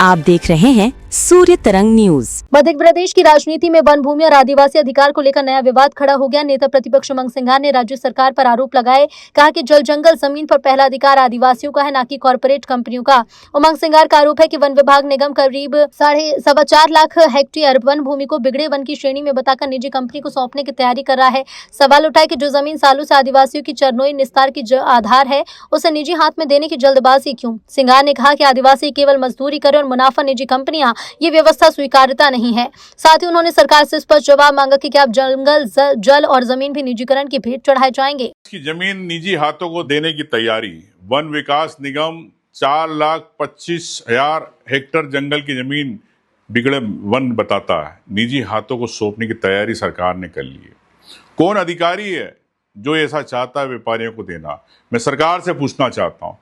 आप देख रहे हैं सूर्य तरंग न्यूज। मध्य प्रदेश की राजनीति में वन भूमि और आदिवासी अधिकार को लेकर नया विवाद खड़ा हो गया। नेता प्रतिपक्ष उमंग सिंघार ने राज्य सरकार पर आरोप लगाए, कहा कि जल जंगल जमीन पर पहला अधिकार आदिवासियों का है, न कि कॉरपोरेट कंपनियों का। उमंग सिंघार का आरोप है कि वन विभाग निगम करीब 4.25 लाख हेक्टेयर वन भूमि को बिगड़े वन की श्रेणी में बताकर निजी कंपनी को सौंपने की तैयारी कर रहा है। सवाल उठाए कि जो जमीन सालों से आदिवासियों की चरनोई निस्तार की आधार है, उसे निजी हाथ में देने की जल्दबाजी क्यों। सिंघार ने कहा कि आदिवासी केवल मजदूरी करे और मुनाफा निजी कंपनियां, ये व्यवस्था स्वीकार्यता नहीं है। साथ ही उन्होंने सरकार से स्पष्ट जवाब मांगा कि क्या अब जंगल, जल और जमीन भी निजीकरण की भेंट चढ़ाए जाएंगे। इसकी जमीन निजी हाथों को देने की तैयारी। वन विकास निगम 4,25,000 हेक्टेयर जंगल की जमीन बिगड़े वन बताता है, निजी हाथों को सौंपने की तैयारी सरकार ने कर ली है। कौन अधिकारी है जो ऐसा चाहता है व्यापारियों को देना? मैं सरकार से पूछना चाहता हूँ।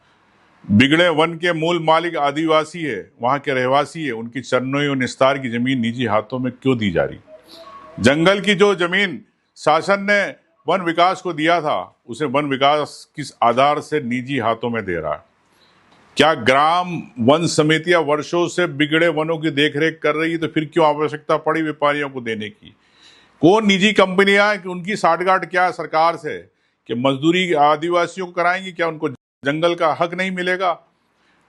बिगड़े वन के मूल मालिक आदिवासी है, वहां के रहवासी है, उनकी चरनोई और निस्तार की जमीन निजी हाथों में क्यों दी जा रही? जंगल की जो जमीन शासन ने वन विकास को दिया था, उसे वन विकास किस आधार से निजी हाथों में दे रहा है? क्या ग्राम वन समितियां वर्षों से बिगड़े वनों की देखरेख कर रही है, तो फिर क्यों आवश्यकता पड़ी व्यापारियों को देने की? कौन निजी कंपनियां कि उनकी साठगांठ क्या है सरकार से कि मजदूरी आदिवासियों को कराएंगी? क्या उनको जंगल का हक नहीं मिलेगा?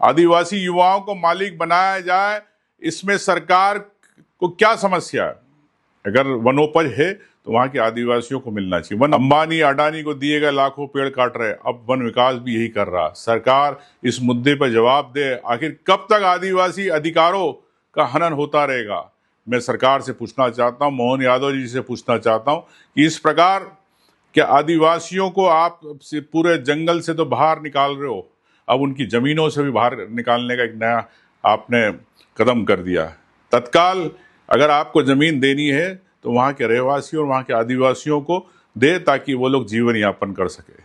आदिवासी युवाओं को मालिक बनाया जाए, इसमें सरकार को क्या समस्या है? अगर वनोपज है तो वहां के आदिवासियों को मिलना चाहिए। वन अंबानी अडानी को दिए गए लाखों पेड़ काट रहे, अब वन विकास भी यही कर रहा। सरकार इस मुद्दे पर जवाब दे। आखिर कब तक आदिवासी अधिकारों का हनन होता रहेगा? मैं सरकार से पूछना चाहता हूं, मोहन यादव जी से पूछना चाहता हूं कि इस प्रकार कि आदिवासियों को आप पूरे जंगल से तो बाहर निकाल रहे हो, अब उनकी ज़मीनों से भी बाहर निकालने का एक नया आपने कदम कर दिया। तत्काल अगर आपको ज़मीन देनी है तो वहाँ के रहवासियों और वहाँ के आदिवासियों को दे, ताकि वो लोग जीवन यापन कर सके।